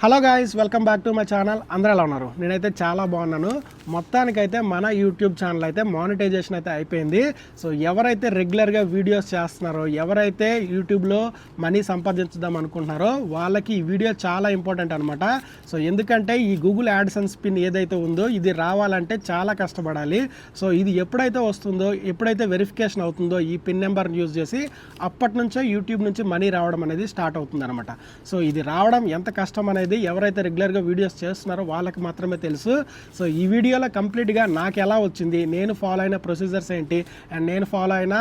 Hello guys, welcome back to my channel. అందరూ ఎలా ఉన్నారు? నేనైతే చాలా బాగున్నాను. మొత్తానికైతే మన యూట్యూబ్ ఛానల్ అయితే మానిటైజేషన్ అయితే అయిపోయింది. సో ఎవరైతే రెగ్యులర్గా వీడియోస్ చేస్తున్నారో, ఎవరైతే యూట్యూబ్లో మనీ సంపాదించుదాం అనుకుంటున్నారో వాళ్ళకి ఈ వీడియో చాలా ఇంపార్టెంట్ అనమాట. సో ఎందుకంటే ఈ గూగుల్ యాడ్సెన్స్ పిన్ ఏదైతే ఉందో ఇది రావాలంటే చాలా కష్టపడాలి. సో ఇది ఎప్పుడైతే వస్తుందో, ఎప్పుడైతే వెరిఫికేషన్ అవుతుందో ఈ పిన్ నెంబర్ని యూజ్ చేసి అప్పటి నుంచో యూట్యూబ్ నుంచి మనీ రావడం అనేది స్టార్ట్ అవుతుంది అనమాట. సో ఇది రావడం ఎంత కష్టం అనేది ఎవరైతే రెగ్యులర్గా వీడియోస్ చేస్తున్నారో వాళ్ళకి మాత్రమే తెలుసు. సో ఈ వీడియోలో కంప్లీట్గా నాకు ఎలా వచ్చింది, నేను ఫాలో అయిన ప్రొసీజర్స్ ఏంటి, అండ్ నేను ఫాలో అయిన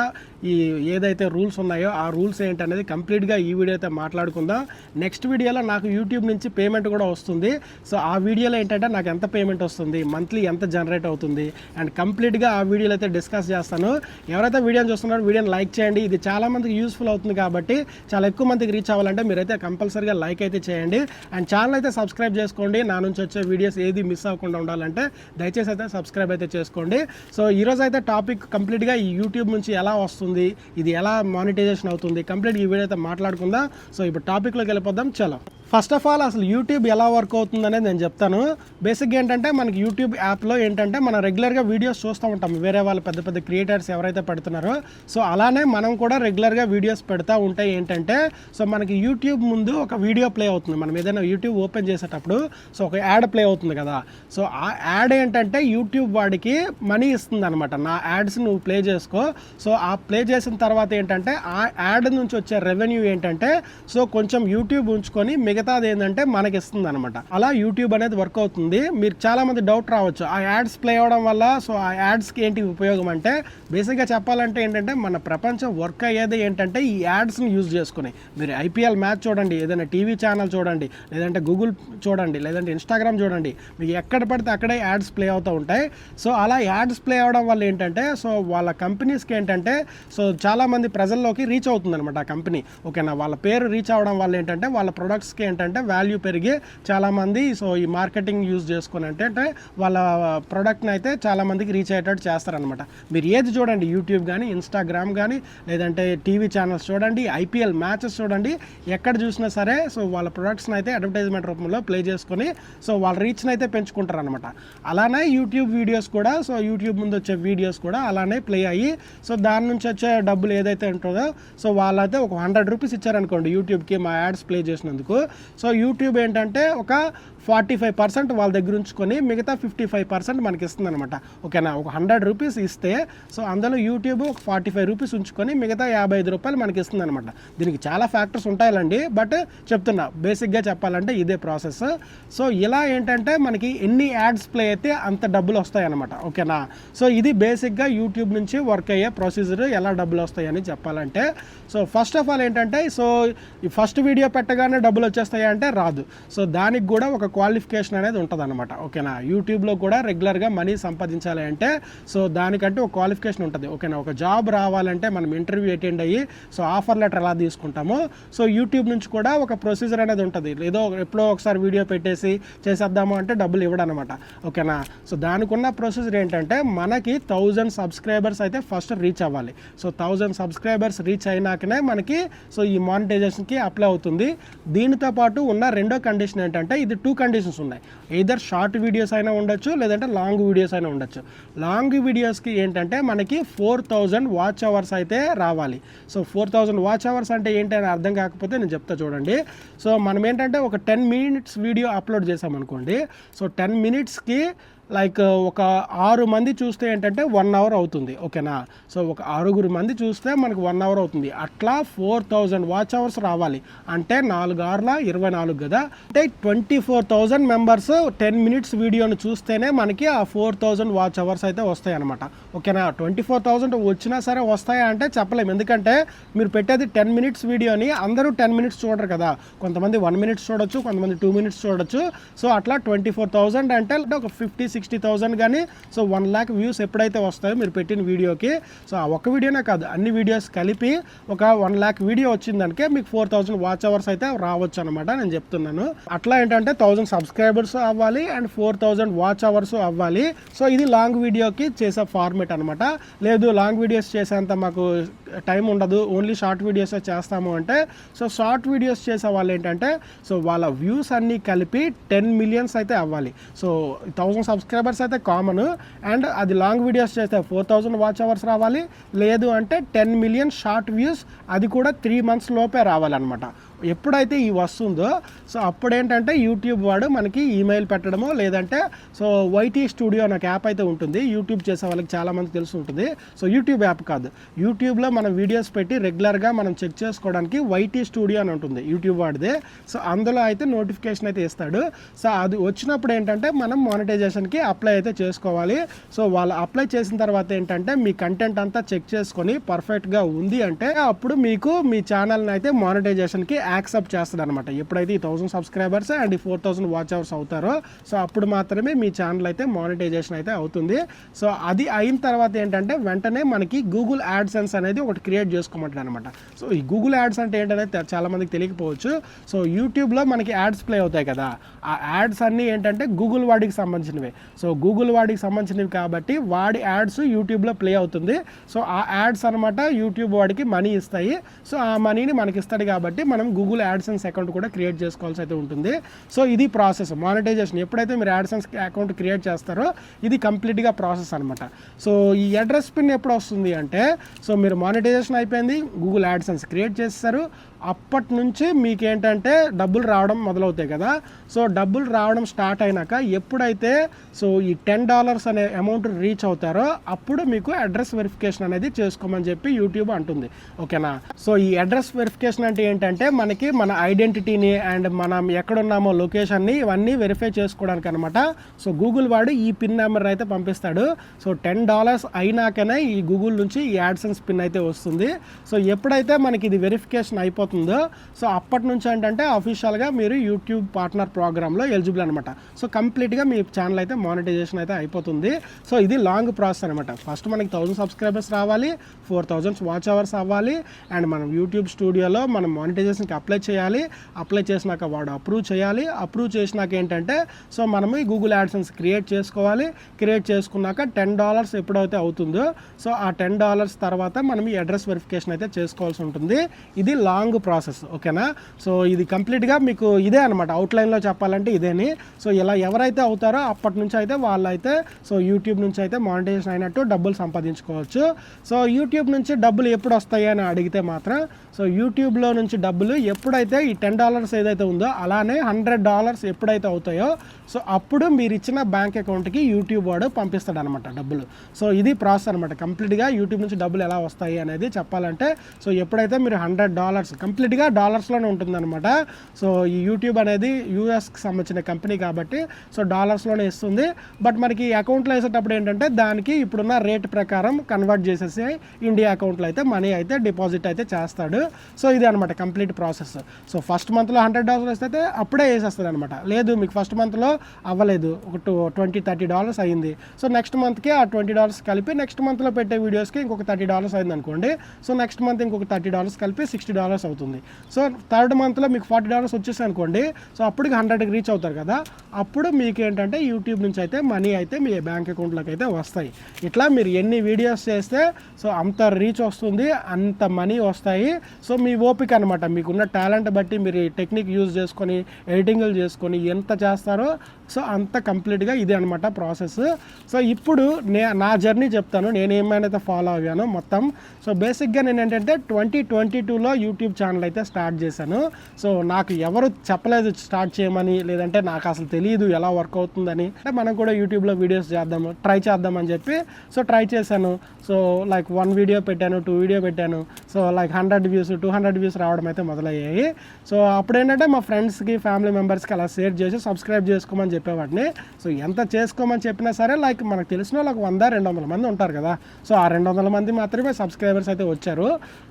ఈ ఏదైతే రూల్స్ ఉన్నాయో ఆ రూల్స్ ఏంటి అనేది కంప్లీట్గా ఈ వీడియో అయితే మాట్లాడుకుందాం. నెక్స్ట్ వీడియోలో నాకు యూట్యూబ్ నుంచి పేమెంట్ కూడా వస్తుంది. సో ఆ వీడియోలో ఏంటంటే నాకు ఎంత పేమెంట్ వస్తుంది, మంత్లీ ఎంత జనరేట్ అవుతుంది, అండ్ కంప్లీట్గా ఆ వీడియోలో అయితే డిస్కస్ చేస్తాను. ఎవరైతే వీడియోని చూస్తున్నారో వీడియోని లైక్ చేయండి. ఇది చాలా మందికి యూస్ఫుల్ అవుతుంది కాబట్టి, చాలా ఎక్కువ మందికి రీచ్ అవ్వాలంటే మీరైతే కంపల్సరీగా లైక్ అయితే చేయండి. అండ్ ఛానల్ అయితే సబ్స్క్రైబ్ చేసుకోండి. నా నుంచి వచ్చే వీడియోస్ ఏది మిస్ అవ్వకుండా ఉండాలంటే దయచేసి అయితే సబ్స్క్రైబ్ అయితే చేసుకోండి. సో ఈరోజు అయితే టాపిక్ కంప్లీట్గా ఈ యూట్యూబ్ నుంచి ఎలా వస్తుంది, ఇది ఎలా మానిటైజేషన్ అవుతుంది, కంప్లీట్ ఈ వీడియో అయితే మాట్లాడుకుందాం. సో ఇప్పుడు టాపిక్లోకి వెళ్ళిపోదాం. చలో, ఫస్ట్ ఆఫ్ ఆల్ అసలు యూట్యూబ్ ఎలా వర్క్ అవుతుంది అనేది నేను చెప్తాను. బేసిక్గా ఏంటంటే మనకి యూట్యూబ్ యాప్లో ఏంటంటే మనం రెగ్యులర్గా వీడియోస్ చూస్తూ ఉంటాం, వేరే వాళ్ళు పెద్ద పెద్ద క్రియేటర్స్ ఎవరైతే పెడుతున్నారో. సో అలానే మనం కూడా రెగ్యులర్గా వీడియోస్ పెడతా ఉంటాయి. ఏంటంటే సో మనకి యూట్యూబ్ ముందు ఒక వీడియో ప్లే అవుతుంది. మనం ఏదైనా యూట్యూబ్ ఓపెన్ చేసేటప్పుడు సో ఒక యాడ్ ప్లే అవుతుంది కదా. సో ఆ యాడ్ ఏంటంటే యూట్యూబ్ వాడికి మనీ ఇస్తుంది అనమాట. నా యాడ్స్ నువ్వు ప్లే చేసుకో. సో ఆ ప్లే చేసిన తర్వాత ఏంటంటే ఆ యాడ్ నుంచి వచ్చే రెవెన్యూ ఏంటంటే సో కొంచెం యూట్యూబ్ ఉంచుకొని మిగతాది ఏంటంటే మనకి ఇస్తుంది అనమాట. అలా యూట్యూబ్ అనేది వర్క్ అవుతుంది. మీరు చాలా మంది డౌట్ రావచ్చు, ఆ యాడ్స్ ప్లే అవ్వడం వల్ల సో ఆ యాడ్స్కి ఏంటి ఉపయోగం అంటే, బేసిక్గా చెప్పాలంటే ఏంటంటే మన ప్రపంచం వర్క్ అయ్యేది ఏంటంటే ఈ యాడ్స్ని యూజ్ చేసుకుని. మీరు ఐపీఎల్ మ్యాచ్ చూడండి, ఏదైనా టీవీ ఛానల్ చూడండి, లేదంటే గూగుల్ చూడండి, లేదంటే ఇన్స్టాగ్రామ్ చూడండి, మీకు ఎక్కడ పడితే అక్కడే యాడ్స్ ప్లే అవుతూ ఉంటాయి. సో అలా యాడ్స్ ప్లే అవ్వడం వల్ల ఏంటంటే సో వాళ్ళ కంపెనీస్కి ఏంటంటే సో చాలామంది ప్రజల్లోకి రీచ్ అవుతుంది అనమాట ఆ కంపెనీ. ఓకేనా, వాళ్ళ పేరు రీచ్ అవ్వడం వల్ల ఏంటంటే వాళ్ళ ప్రొడక్ట్స్కి ఏంటంటే వాల్యూ పెరిగి చాలామంది సో ఈ మార్కెటింగ్ యూజ్ చేసుకుని అంటే వాళ్ళ ప్రోడక్ట్ని అయితే చాలామందికి రీచ్ అయ్యేటట్టు చేస్తారనమాట. మీరు ఏది చూడండి, యూట్యూబ్ కానీ, ఇన్స్టాగ్రామ్ కానీ, లేదంటే టీవీ ఛానల్స్ చూడండి, ఐపీఎల్ మ్యాచెస్ చూడండి, ఎక్కడ చూసినా సరే సో వాళ్ళ ప్రొడక్ట్స్ని అయితే అడ్వర్టైజ్మెంట్ రూపంలో ప్లే చేసుకొని సో వాళ్ళ రీచ్ని అయితే పెంచుకుంటారు అనమాట. అలానే యూట్యూబ్ వీడియోస్ కూడా సో యూట్యూబ్ ముందు వచ్చే వీడియోస్ కూడా అలానే ప్లే అయ్యి సో దాని నుంచి వచ్చే డబ్బులు ఏదైతే ఉంటుందో సో వాళ్ళైతే ఒక 100 రూపీస్ ఇచ్చారనుకోండి యూట్యూబ్కి మా యాడ్స్ ప్లే చేసినందుకు. సో యూట్యూబ్ ఏంటంటే ఒక 45% వాళ్ళ దగ్గర ఉంచుకొని మిగతా 55% మనకి ఇస్తుంది అనమాట. ఓకేనా, ఒక 100 రూపీస్ ఇస్తే సో అందులో యూట్యూబ్ ఒక 45 రూపీస్ ఉంచుకొని మిగతా 55 రూపాయలు మనకి ఇస్తుంది అనమాట. దీనికి చాలా ఫ్యాక్టర్స్ ఉంటాయండి, బట్ చెప్తున్నా బేసిక్గా చెప్పాలంటే ఇదే ప్రాసెస్. సో ఇలా ఏంటంటే మనకి ఎన్ని యాడ్స్ ప్లే అయితే అంత డబ్బులు వస్తాయి అనమాట. ఓకేనా, సో ఇది బేసిక్గా యూట్యూబ్ నుంచి వర్క్ అయ్యే ప్రొసీజర్, ఎలా డబ్బులు వస్తాయని చెప్పాలంటే. సో ఫస్ట్ ఆఫ్ ఆల్ ఏంటంటే సో ఈ ఫస్ట్ వీడియో పెట్టగానే డబ్బులు వచ్చేస్తాయి అంటే రాదు. సో దానికి కూడా ఒక క్వాలిఫికేషన్ అనేది ఉంటుంది అనమాట. ఓకేనా, యూట్యూబ్లో కూడా రెగ్యులర్గా మనీ సంపాదించాలి అంటే సో దానికంటే ఒక క్వాలిఫికేషన్ ఉంటుంది. ఓకేనా, ఒక జాబ్ రావాలంటే మనం ఇంటర్వ్యూ అటెండ్ అయ్యి సో ఆఫర్ లెటర్ ఎలా తీసుకుంటామో సో యూట్యూబ్ నుంచి కూడా ఒక ప్రొసీజర్ అనేది ఉంటుంది. ఏదో ఎప్పుడో ఒకసారి వీడియో పెట్టేసి చేసేద్దాము అంటే డబ్బులు ఇవ్వడం అనమాట. ఓకేనా, సో దానికి ఉన్న ప్రొసీజర్ ఏంటంటే మనకి 1000 సబ్స్క్రైబర్స్ అయితే ఫస్ట్ రీచ్ అవ్వాలి. సో 1000 సబ్స్క్రైబర్స్ రీచ్ అయినాకనే మనకి సో ఈ మానిటైజేషన్కి అప్లై అవుతుంది. దీనితో పాటు ఉన్న రెండో కండిషన్ ఏంటంటే, ఇది 2 కండిషన్స్ ఉన్నాయి. ఎయిదర్ షార్ట్ వీడియోస్ అయినా ఉండొచ్చు, లేదంటే లాంగ్ వీడియోస్ అయినా ఉండొచ్చు. లాంగ్ వీడియోస్కి ఏంటంటే మనకి 4000 వాచ్ అవర్స్ అయితే రావాలి. సో 4000 వాచ్ అవర్స్ అంటే ఏంటి అని అర్థం కాకపోతే నేను చెప్తా చూడండి. సో మనం ఏంటంటే ఒక 10 మినిట్స్ వీడియో అప్లోడ్ చేసామనుకోండి, సో 10 మినిట్స్కి లైక్ ఒక 6 మంది చూస్తే ఏంటంటే 1 అవర్ అవుతుంది. ఓకేనా, సో ఒక 6 మంది చూస్తే మనకు 1 అవర్ అవుతుంది. అట్లా 4000 వాచ్ అవర్స్ రావాలి అంటే 4 ఆర్ల 24 కదా, అంటే 24,000 మెంబర్స్ 10 మినిట్స్ వీడియోని చూస్తేనే మనకి ఆ 4000 వాచ్ అవర్స్ అయితే వస్తాయి అనమాట. ఓకేనా, 24,000 వచ్చినా సరే వస్తాయా అంటే చెప్పలేము. ఎందుకంటే మీరు పెట్టేది 10 మినిట్స్ వీడియోని అందరూ 10 మినిట్స్ చూడరు కదా. కొంతమంది 1 మినిట్స్ చూడొచ్చు, కొంతమంది 2 మినిట్స్ చూడొచ్చు. సో అట్లా 24,000 అంటే ఒక 50-60 50-60,000 కానీ సో 1 lakh వ్యూస్ ఎప్పుడైతే వస్తాయో మీరు పెట్టిన వీడియోకి, సో ఆ ఒక్క వీడియోనే కాదు అన్ని వీడియోస్ కలిపి ఒక 1 lakh వీడియో వచ్చిందనికే మీకు 4,000 వాచ్ అవర్స్ అయితే రావచ్చు అనమాట నేను చెప్తున్నాను. అట్లా ఏంటంటే 1000 సబ్స్క్రైబర్స్ అవ్వాలి అండ్ 4,000 వాచ్ అవర్స్ అవ్వాలి. సో ఇది లాంగ్ వీడియోకి చేసే ఫార్మేట్ అనమాట. లేదు లాంగ్ వీడియోస్ చేసేంత మాకు టైం ఉండదు, ఓన్లీ షార్ట్ వీడియోస్ చేస్తాము అంటే, సో షార్ట్ వీడియోస్ చేసే వాళ్ళు ఏంటంటే సో వాళ్ళ వ్యూస్ అన్నీ కలిపి 10 million అయితే అవ్వాలి. సో 1000 సబ్స్క్రైబర్స్ అయితే కామన్, అండ్ అది లాంగ్ వీడియోస్ చేస్తే 4,000 వాచ్ అవర్స్ రావాలి, లేదు అంటే 10 million షార్ట్ వ్యూస్, అది కూడా 3 months లోపే రావాలన్నమాట. ఎప్పుడైతే ఈ వస్తుందో సో అప్పుడేంటంటే యూట్యూబ్ వాడు మనకి ఈమెయిల్ పెట్టడమో, లేదంటే సో వైటీ స్టూడియో అనే యాప్ అయితే ఉంటుంది, యూట్యూబ్ చేసే వాళ్ళకి చాలామంది తెలిసి ఉంటుంది. సో యూట్యూబ్ యాప్ కాదు, యూట్యూబ్లో మనం వీడియోస్ పెట్టి రెగ్యులర్గా మనం చెక్ చేసుకోవడానికి వైటీ స్టూడియో అని ఉంటుంది యూట్యూబ్ వాడిదే. సో అందులో అయితే నోటిఫికేషన్ అయితే ఇస్తాడు. సో అది వచ్చినప్పుడు ఏంటంటే మనం మానిటైజేషన్కి అప్లై అయితే చేసుకోవాలి. సో వాళ్ళు అప్లై చేసిన తర్వాత ఏంటంటే మీ కంటెంట్ అంతా చెక్ చేసుకొని పర్ఫెక్ట్గా ఉంది అంటే అప్పుడు మీకు మీ ఛానల్ని అయితే మానిటైజేషన్కి యాక్సెప్ట్ చేస్తుంది అనమాట. ఎప్పుడైతే ఈ 1000 సబ్స్క్రైబర్స్ అండ్ ఈ 4,000 వాచ్ అవర్స్ అవుతారో సో అప్పుడు మాత్రమే మీ ఛానల్ అయితే మానిటైజేషన్ అయితే అవుతుంది. సో అది అయిన తర్వాత ఏంటంటే వెంటనే మనకి గూగుల్ యాడ్సెన్స్ అనేది ఒకటి క్రియేట్ చేసుకోమంటాడు అనమాట. సో ఈ గూగుల్ యాడ్స్ అంటే ఏంటనేది చాలా మందికి తెలియకపోవచ్చు. సో యూట్యూబ్లో మనకి యాడ్స్ ప్లే అవుతాయి కదా, ఆ యాడ్స్ అన్నీ ఏంటంటే గూగుల్ వాడికి సంబంధించినవి. సో గూగుల్ వాడికి సంబంధించినవి కాబట్టి వాడి యాడ్స్ యూట్యూబ్లో ప్లే అవుతుంది. సో ఆ యాడ్స్ అనమాట యూట్యూబ్ వాడికి మనీ ఇస్తాయి. సో ఆ మనీని మనకి ఇస్తాడు కాబట్టి మనం గూగుల్ యాడ్సెన్స్ అకౌంట్ కూడా క్రియేట్ చేసుకోవాల్సి అయితే ఉంటుంది. సో ఇది ప్రాసెస్ మానిటైజేషన్. ఎప్పుడైతే మీరు యాడ్సెన్స్ అకౌంట్ క్రియేట్ చేస్తారో ఇది కంప్లీట్గా ప్రాసెస్ అనమాట. సో ఈ అడ్రస్ పిన్ ఎప్పుడు వస్తుంది అంటే సో మీరు మానిటైజేషన్ అయిపోయింది, గూగుల్ యాడ్సెన్స్ క్రియేట్ చేస్తారు, అప్పటి నుంచి మీకు ఏంటంటే డబ్బులు రావడం మొదలవుతాయి కదా. సో డబ్బులు రావడం స్టార్ట్ అయినాక ఎప్పుడైతే సో ఈ $10 అనే అమౌంట్ రీచ్ అవుతారో అప్పుడు మీకు అడ్రస్ వెరిఫికేషన్ అనేది చేసుకోమని చెప్పి యూట్యూబ్ అంటుంది. ఓకేనా. సో ఈ అడ్రస్ వెరిఫికేషన్ అంటే ఏంటంటే మనకి మన ఐడెంటిటీని అండ్ మనం ఎక్కడున్నామో లొకేషన్ని ఇవన్నీ వెరిఫై చేసుకోవడానికి అనమాట. సో గూగుల్ వాడు ఈ పిన్ నెంబర్ అయితే పంపిస్తాడు. సో $10 అయినాకనే ఈ గూగుల్ నుంచి ఈ యాడ్సెన్స్ పిన్ అయితే వస్తుంది. సో ఎప్పుడైతే మనకి ఇది వెరిఫికేషన్ అయిపోతుందో సో అప్పటి నుంచి ఏంటంటే అఫీషియల్గా మీరు యూట్యూబ్ పార్ట్నర్ ప్రోగ్రామ్లో ఎలిజిబుల్ అనమాట. సో కంప్లీట్గా మీ ఛానల్ అయితే మానిటైజేషన్ అయితే అయిపోతుంది. సో ఇది లాంగ్ ప్రాసెస్ అనమాట. ఫస్ట్ మనకి 1000 సబ్స్క్రైబర్స్ రావాలి, 4,000 వాచ్ అవర్స్ అవ్వాలి, అండ్ మనం యూట్యూబ్ స్టూడియోలో మనం మానిటైజేషన్కి అప్లై చేయాలి. అప్లై చేసినాక వాడు అప్రూవ్ చేయాలి. అప్రూవ్ చేసినాక ఏంటంటే సో మనం ఈ గూగుల్ యాడ్సెన్స్ క్రియేట్ చేసుకోవాలి. క్రియేట్ చేసుకున్నాక $10 ఎప్పుడైతే అవుతుందో సో ఆ $10 తర్వాత మనం ఈ అడ్రస్ వెరిఫికేషన్ అయితే చేసుకోవాల్సి ఉంటుంది. ఇది లాంగ్ ప్రాసెస్. ఓకేనా. సో ఇది కంప్లీట్గా మీకు ఇదే అనమాట, అవుట్లైన్లో చెప్పాలంటే ఇదేని. సో ఇలా ఎవరైతే అవుతారో అప్పటి నుంచి అయితే వాళ్ళైతే సో యూట్యూబ్ నుంచి అయితే మానిటైజేషన్ అయినట్టు డబ్బులు సంపాదించుకోవచ్చు. సో యూట్యూబ్ నుంచి డబ్బులు ఎప్పుడు వస్తాయి అని అడిగితే మాత్రం సో యూట్యూబ్లో నుంచి డబ్బులు ఎప్పుడైతే ఈ $10 ఏదైతే ఉందో అలానే $100 ఎప్పుడైతే అవుతాయో సో అప్పుడు మీరు ఇచ్చిన బ్యాంక్ అకౌంట్కి యూట్యూబ్ వాడు పంపిస్తాడు అనమాట డబ్బులు. సో ఇది ప్రాసెస్ అనమాట. కంప్లీట్గా యూట్యూబ్ నుంచి డబ్బులు ఎలా వస్తాయి అనేది చెప్పాలంటే సో ఎప్పుడైతే మీరు $100 కంప్లీట్గా డాలర్స్లోనే ఉంటుందన్నమాట. సో ఈ యూట్యూబ్ అనేది యూఎస్కి సంబంధించిన కంపెనీ కాబట్టి సో డాలర్స్లోనే ఇస్తుంది. బట్ మనకి అకౌంట్లో వేసేటప్పుడు ఏంటంటే దానికి ఇప్పుడున్న రేట్ ప్రకారం కన్వర్ట్ చేసేసి ఇండియా అకౌంట్లో అయితే మనీ అయితే డిపాజిట్ అయితే చేస్తాడు. సో ఇది అనమాట కంప్లీట్ ప్రాసెస్. సో ఫస్ట్ మంత్లో $100 వస్తే అప్పుడే వేసేస్తుంది అనమాట. లేదు మీకు ఫస్ట్ మంత్లో అవ్వలేదు, ఒక $20-30 అయింది. సో నెక్స్ట్ మంత్కి ఆ $20 కలిపి నెక్స్ట్ మంత్లో పెట్టే వీడియోస్కి ఇంకొక $30 అయింది అనుకోండి. సో నెక్స్ట్ మంత్ ఇంకొక $30 కలిపి $60 అవుతుంది. సో థర్డ్ మంత్లో మీకు $40 వచ్చేసి అనుకోండి. సో అప్పటికి 100కి రీచ్ అవుతారు కదా, అప్పుడు మీకు ఏంటంటే యూట్యూబ్ నుంచి అయితే మనీ అయితే మీ బ్యాంక్ అకౌంట్లోకి అయితే వస్తాయి. ఇట్లా మీరు ఎన్ని వీడియోస్ చేస్తే సో అంత రీచ్ వస్తుంది, అంత మనీ వస్తాయి. సో మీ ఓపిక అనమాట, మీకున్న టాలెంట్ బట్టి మీరు టెక్నిక్ యూజ్ చేసుకొని ఎడిటింగ్లు చేసుకొని ఎంత చేస్తారో సో అంత కంప్లీట్గా ఇదే అనమాట ప్రాసెస్. సో ఇప్పుడు నా జర్నీ చెప్తాను, నేను ఏమైనా ఫాలో అయ్యాను మొత్తం. సో బేసిక్గా నేను ఏంటంటే 2022లో యూట్యూబ్ ఛానల్ అయితే స్టార్ట్ చేశాను. సో నాకు ఎవరు చెప్పలేదు స్టార్ట్ చేయమని, లేదంటే నాకు అసలు తెలియదు ఎలా వర్క్ అవుతుందని. అంటే మనం కూడా యూట్యూబ్లో వీడియోస్ చేద్దాము, ట్రై చేద్దామని చెప్పి సో ట్రై చేశాను. సో లైక్ 1 వీడియో పెట్టాను, 2 వీడియో పెట్టాను. సో లైక్ 100 వ్యూస్ 200 వ్యూస్ రావడం అయితే మొదలైంది. వ్యూస్లు అయ్యాయి. సో అప్పుడు ఏంటంటే మా ఫ్రెండ్స్కి ఫ్యామిలీ మెంబర్స్కి అలా షేర్ చేసి సబ్స్క్రైబ్ చేసుకోమని చెప్పేవాడిని. సో ఎంత చేసుకోమని చెప్పినా సరే లైక్ మనకు తెలిసిన వాళ్ళకి 100-200 మంది ఉంటారు కదా. సో ఆ 200 మంది మాత్రమే సబ్స్క్రైబర్స్ అయితే వచ్చారు.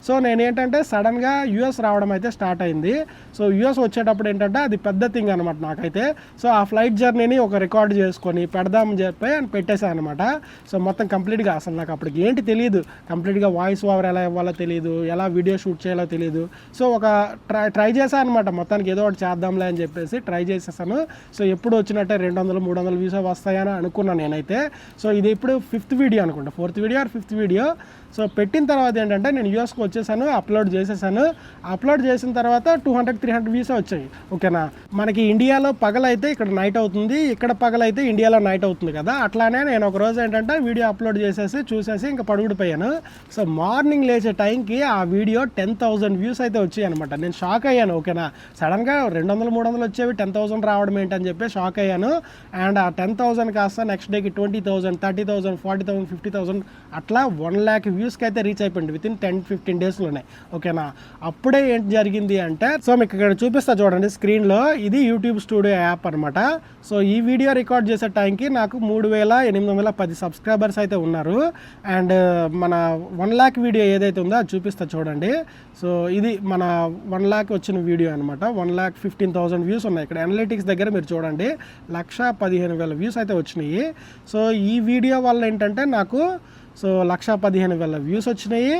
సో నేనేంటంటే సడన్గా యూఎస్ రావడం అయితే స్టార్ట్ అయింది. సో యూఎస్ వచ్చేటప్పుడు ఏంటంటే అది పెద్ద థింగ్ అనమాట నాకైతే. సో ఆ ఫ్లైట్ జర్నీని ఒక రికార్డ్ చేసుకొని పెడదామని చెప్పి పెట్టేశాను అనమాట. సో మొత్తం కంప్లీట్గా అసలు నాకు అప్పటికి ఏంటి తెలియదు, కంప్లీట్గా వాయిస్ ఓవర్ ఎలా ఇవ్వాలో తెలియదు, ఎలా వీడియో షూట్ చేయాలో తెలియదు. సో ఒక ట్రై చేశాను అనమాట, మొత్తానికి ఏదో ఒకటి చేద్దాంలే అని చెప్పేసి ట్రై చేసేసాను. సో ఎప్పుడు వచ్చినట్టే 200-300 వ్యూస్ వస్తాయని అనుకున్నాను నేనైతే. సో ఇది ఇప్పుడు 5th వీడియో అనుకుంటా, 4th video or 5th video. So పెట్టిన తర్వాత ఏంటంటే నేను యూఎస్కి వచ్చేసాను, అప్లోడ్ చేసేసాను. అప్లోడ్ చేసిన తర్వాత 200-300 వ్యూస్ వచ్చాయి. ఓకేనా, మనకి ఇండియాలో పగలైతే ఇక్కడ నైట్ అవుతుంది, ఇక్కడ పగలైతే ఇండియాలో నైట్ అవుతుంది కదా. అట్లానే నేను ఒక రోజు ఏంటంటే వీడియో అప్లోడ్ చేసేసి చూసేసి ఇంకా పడుగుడిపోయాను. సో మార్నింగ్ లేచే టైంకి ఆ వీడియో 10,000 వ్యూస్ అయితే వచ్చాయి అనమాట. నేను షాక్ అయ్యాను. ఓకేనా, సడన్గా 200-300 వచ్చేవి 10,000 రావడం ఏంటని చెప్పి షాక్ అయ్యాను. అండ్ ఆ 10,000 కాస్త నెక్స్ట్ డేకి 20,000, 30,000, 40,000, 50,000 అట్లా 1 lakh వ్యూస్కి అయితే రీచ్ అయిపోయింది వితిన్ 10-15 డేస్లోనే. ఓకేనా, అప్పుడే ఏంటి జరిగింది అంటే, సో మీకు ఇక్కడ చూపిస్తా చూడండి స్క్రీన్లో, ఇది యూట్యూబ్ స్టూడియో యాప్ అనమాట. సో ఈ వీడియో రికార్డ్ చేసే టైంకి నాకు 3,810 సబ్స్క్రైబర్స్ అయితే ఉన్నారు. అండ్ మన 1 lakh వీడియో ఏదైతే ఉందో అది చూపిస్తా చూడండి. సో ఇది మన 1 lakh వచ్చిన వీడియో అనమాట. 1,15,000 వ్యూస్ ఉన్నాయి. ఇక్కడ అనలిటిక్స్ దగ్గర మీరు చూడండి 1,15,000 వ్యూస్ అయితే వచ్చినాయి. సో ఈ వీడియో వల్ల ఏంటంటే నాకు 1,15,000 వ్యూస్ వచ్చినాయి.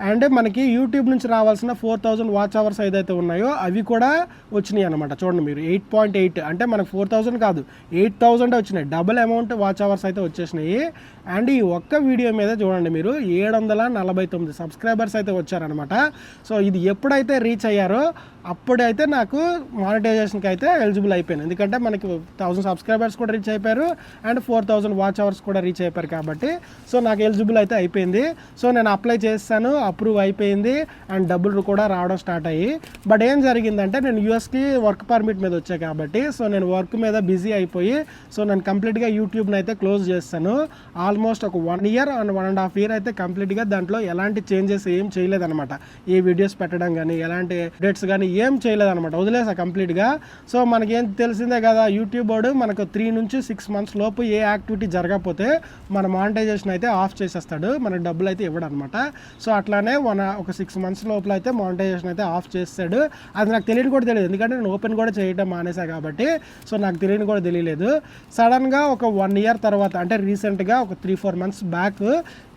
అండ్ మనకి యూట్యూబ్ నుంచి రావాల్సిన 4,000 వాచ్ అవర్స్ ఏదైతే ఉన్నాయో అవి కూడా వచ్చినాయి అనమాట. చూడండి మీరు 8.8 అంటే మనకు 4,000 కాదు 8,000 వచ్చినాయి. డబుల్ అమౌంట్ వాచ్ అవర్స్ అయితే వచ్చేసినాయి. అండ్ ఈ ఒక్క వీడియో మీద చూడండి మీరు 749 సబ్స్క్రైబర్స్ అయితే వచ్చారనమాట. సో ఇది ఎప్పుడైతే రీచ్ అయ్యారో అప్పుడైతే నాకు మానిటైజేషన్కి అయితే ఎలిజిబుల్ అయిపోయాను. ఎందుకంటే మనకి 1000 సబ్స్క్రైబర్స్ కూడా రీచ్ అయిపోయారు అండ్ 4,000 వాచ్ అవర్స్ కూడా రీచ్ అయిపోయారు కాబట్టి సో నాకు ఎలిజిబుల్ అయితే అయిపోయింది. సో నేను అప్లై చేస్తాను, అప్రూవ్ అయిపోయింది అండ్ డబ్బులు కూడా రావడం స్టార్ట్ అయ్యి. బట్ ఏం జరిగిందంటే నేను యూఎస్కి వర్క్ పర్మిట్ మీద వచ్చాను కాబట్టి సో నేను వర్క్ మీద బిజీ అయిపోయి సో నేను కంప్లీట్గా యూట్యూబ్ని అయితే క్లోజ్ చేస్తాను. ఆల్మోస్ట్ ఒక 1 year అండ్ 1.5 year అయితే కంప్లీట్గా దాంట్లో ఎలాంటి చేంజెస్ ఏం చేయలేదన్నమాట. ఏ వీడియోస్ పెట్టడం కానీ ఎలాంటి అప్డేట్స్ కానీ ఏం చేయలేదన్నమాట, వదిలేసా కంప్లీట్గా. సో మనకేం తెలిసిందే కదా, యూట్యూబ్ వాడు మనకు 3 నుంచి 6 months లోపు ఏ యాక్టివిటీ జరగకపోతే మన మానిటైజేషన్ అయితే ఆఫ్ చేసేస్తాడు, మనకు డబ్బులు అయితే ఇవ్వడు అనమాట. సో అట్లానే ఒక 6 months లోపల అయితే మానిటైజేషన్ అయితే ఆఫ్ చేస్తాడు. అది నాకు తెలియదు కూడా తెలియదు, ఎందుకంటే నేను ఓపెన్ కూడా చేయడం మానేసా కాబట్టి. సో నాకు తెలియని కూడా తెలియలేదు. సడన్గా ఒక 1 year తర్వాత అంటే రీసెంట్గా ఒక 3-4 months బ్యాక్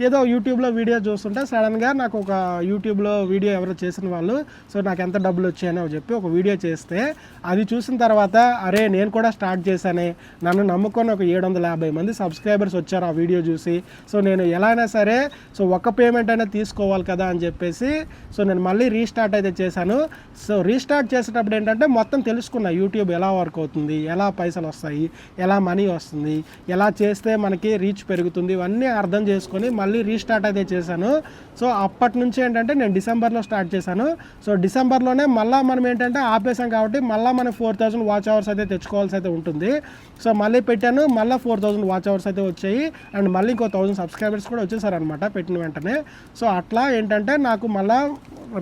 ఏదో యూట్యూబ్లో వీడియో చూస్తుంటే సడన్గా నాకు ఒక యూట్యూబ్లో వీడియో ఎవరో చేసిన వాళ్ళు సో నాకు ఎంత డబ్బులు వచ్చాయని చెప్పి ఒక వీడియో చేస్తే అది చూసిన తర్వాత అరే నేను కూడా స్టార్ట్ చేశానే, నన్ను నమ్ముకొని ఒక 750 మంది సబ్స్క్రైబర్స్ వచ్చారు ఆ వీడియో చూసి. సో నేను ఎలా అయినా సరే సో ఒక్క పేమెంట్ అయినా తీసుకోవాలి కదా అని చెప్పేసి సో నేను మళ్ళీ రీస్టార్ట్ అయితే చేశాను. సో రీస్టార్ట్ చేసేటప్పుడు ఏంటంటే మొత్తం తెలుసుకున్నా యూట్యూబ్ ఎలా వర్క్ అవుతుంది, ఎలా పైసలు వస్తాయి, ఎలా మనీ వస్తుంది, ఎలా చేస్తే మనకి రీచ్ పెరుగుతుంది, ఇవన్నీ అర్థం చేసుకొని మళ్ళీ రీస్టార్ట్ అయితే చేశాను. సో అప్పటి నుంచి ఏంటంటే నేను డిసెంబర్లో స్టార్ట్ చేశాను. సో డిసెంబర్లోనే మళ్ళీ మనం ఏంటంటే ఆపేసాం కాబట్టి మళ్ళీ మనం 4,000 వాచ్ అవర్స్ అయితే తెచ్చుకోవాల్సి అయితే ఉంటుంది. సో మళ్ళీ పెట్టాను, మళ్ళీ 4,000 వాచ్ అవర్స్ అయితే వచ్చాయి అండ్ మళ్ళీ ఇంకో 1,000 సబ్స్క్రైబర్స్ కూడా వచ్చేసారనమాట పెట్టిన వెంటనే. సో అట్లా ఏంటంటే నాకు మళ్ళీ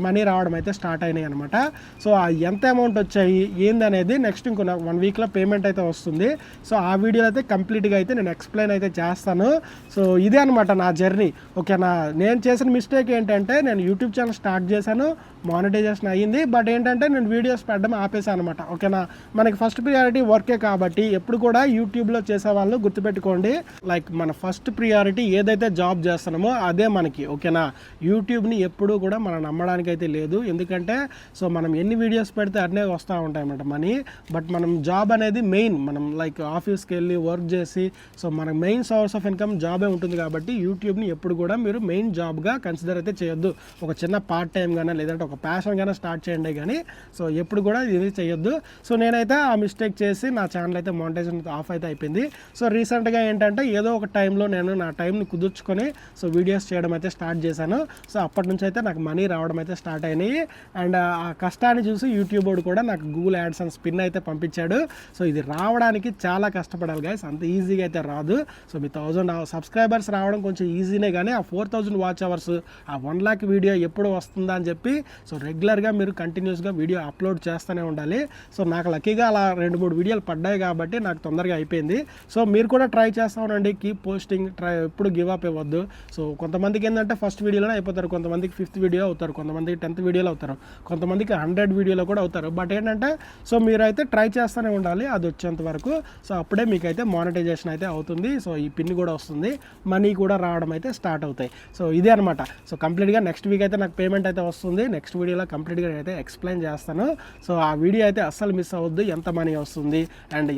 మనీ రావడం అయితే స్టార్ట్ అయినాయి అనమాట. సో ఎంత అమౌంట్ వచ్చాయి ఏందనేది నెక్స్ట్ ఇంకో 1 weekలో పేమెంట్ అయితే వస్తుంది. సో ఆ వీడియోలో అయితే కంప్లీట్గా అయితే నేను ఎక్స్ప్లెయిన్ అయితే చేస్తాను. సో ఇదే అనమాట నా జర్నీ. ఓకేనా, నేను చేసిన మిస్టేక్ ఏంటంటే నేను యూట్యూబ్ ఛానల్ స్టార్ట్ చేశాను, మానిటైజేషన్ అయ్యింది, బట్ ఏంటంటే నేను వీడియోస్ పెట్టడం ఆపేసాను అనమాట. ఓకేనా, మనకి ఫస్ట్ ప్రియారిటీ వర్కే కాబట్టి ఎప్పుడు కూడా యూట్యూబ్లో చేసేవాళ్ళు గుర్తుపెట్టుకోండి, లైక్ మన ఫస్ట్ ప్రియారిటీ ఏదైతే జాబ్ చేస్తున్నామో అదే మనకి. ఓకేనా, యూట్యూబ్ని ఎప్పుడూ కూడా మనం నమ్మడానికి అయితే లేదు, ఎందుకంటే సో మనం ఎన్ని వీడియోస్ పెడితే అన్నీ వస్తూ ఉంటాయి అన్నమాట మనీ. బట్ మనం జాబ్ అనేది మెయిన్, మనం లైక్ ఆఫీస్కి వెళ్ళి వర్క్ చేసి సో మన మెయిన్ సోర్స్ ఆఫ్ ఇన్కమ్ జాబే ఉంటుంది కాబట్టి యూట్యూబ్ని ఎప్పుడు కూడా మీరు మెయిన్ జాబ్గా కన్సిడర్ అయితే చేయొద్దు. ఒక చిన్న పార్ట్ టైం కానీ లేదంటే ఒక ప్యాషన్ కానీ స్టార్ట్ చేయండి కానీ సో ఎప్పుడు కూడా ఇది చేయొద్దు. సో నేనైతే ఆ మిస్టేక్ చేసి నా ఛానల్ అయితే మానిటైజేషన్ ఆఫ్ అయితే అయిపోయింది. సో రీసెంట్గా ఏంటంటే ఏదో ఒక టైంలో నేను నా టైంని కుదుర్చుకొని సో వీడియోస్ చేయడం అయితే స్టార్ట్ చేశాను. సో అప్పటి నుంచి అయితే నాకు మనీ రావడం అయితే స్టార్ట్ అయినాయి. అండ్ ఆ కష్టాన్ని చూసి యూట్యూబ్ వాడు కూడా నాకు గూగుల్ యాడ్స్ అండ్ స్పిన్ అయితే పంపించాడు. సో ఇది రావడానికి చాలా కష్టపడాలి గైస్, అంత ఈజీగా అయితే రాదు. సో మీ 1000 సబ్స్క్రైబర్స్ రావడం కొంచెం ఈజీనే, కానీ ఆ 4000 వాచ్ అవర్స్, ఆ 1 lakh వీడియో ఎప్పుడు వస్తుందా అని చెప్పి సో రెగ్యులర్గా మీరు కంటిన్యూస్గా వీడియో అప్లోడ్ చేస్తూనే ఉండాలి. సో నాకు లక్కీగా అలా 2-3 వీడియోలు పడ్డాయి కాబట్టి నాకు తొందరగా అయిపోయింది. సో మీరు కూడా ట్రై చేస్తూ ఉండండి, కీప్ పోస్టింగ్, ఎప్పుడు గివ్ అప్ ఇవ్వద్దు. సో కొంతమందికి ఏంటంటే ఫస్ట్ వీడియోలోనే అయిపోతారు, కొంతమందికి 5th వీడియో అవుతారు, కొంతమందికి 10th వీడియోలో అవుతారు, కొంతమందికి 100 వీడియోలో కూడా అవుతారు. బట్ ఏంటంటే సో మీరైతే ట్రై చేస్తూనే ఉండాలి అది వచ్చేంత వరకు. సో అప్పుడే మీకైతే మానిటైజేషన్ అయితే అవుతుంది. సో ఈ పిన్ కూడా వస్తుంది, మనీ కూడా రావడం అయితే స్టార్ట్ అవుతాయి. సో ఇదే అనమాట. సో కంప్లీట్గా నెక్స్ట్ వీక్ అయితే నాకు పేమెంట్ అయితే వస్తుంది. నెక్స్ట్ వీడియోలో కంప్లీట్గా అయితే ఎక్స్ప్లెయిన్ చేస్తాను. సో ఆ వీడియో అయితే అస్సలు మిస్ అవ్వద్దు, ఎంత మనీ వస్తుంది అండ్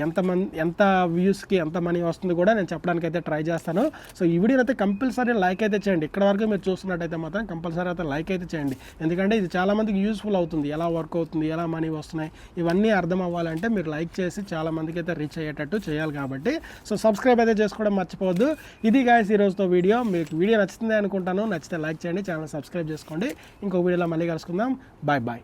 ఎంత వ్యూస్కి ఎంత మనీ వస్తుంది కూడా నేను చెప్పడానికి అయితే ట్రై చేస్తాను. సో ఈ వీడియో అయితే కంపల్సరీ లైక్ అయితే చేయండి. ఇక్కడ వరకు మీరు చూస్తున్నట్టయితే మాత్రం కంపల్సరీ అయితే లైక్ అయితే చేయండి, ఎందుకంటే ఇది చాలామందికి యూస్ఫుల్ అవుతుంది. ఎలా వర్క్ అవుతుంది, ఎలా మనీ వస్తున్నాయి, ఇవన్నీ అర్థం అవ్వాలంటే మీరు లైక్ చేసి చాలామందికి అయితే రీచ్ అయ్యేటట్టు చేయాలి కాబట్టి. సో సబ్స్క్రైబ్ అయితే చేసుకోవడం మర్చిపోవద్దు. ఇది గాయస్ ఈరోజుతో వీడియో. మీకు వీడియో నచ్చుతుంది అనుకుంటాను, నచ్చితే లైక్ చేయండి, ఛానల్ సబ్స్క్రైబ్ చేసుకోండి. ఇంకో వీడియోలో మళ్ళీ కలుసుకుందాం. Bye bye.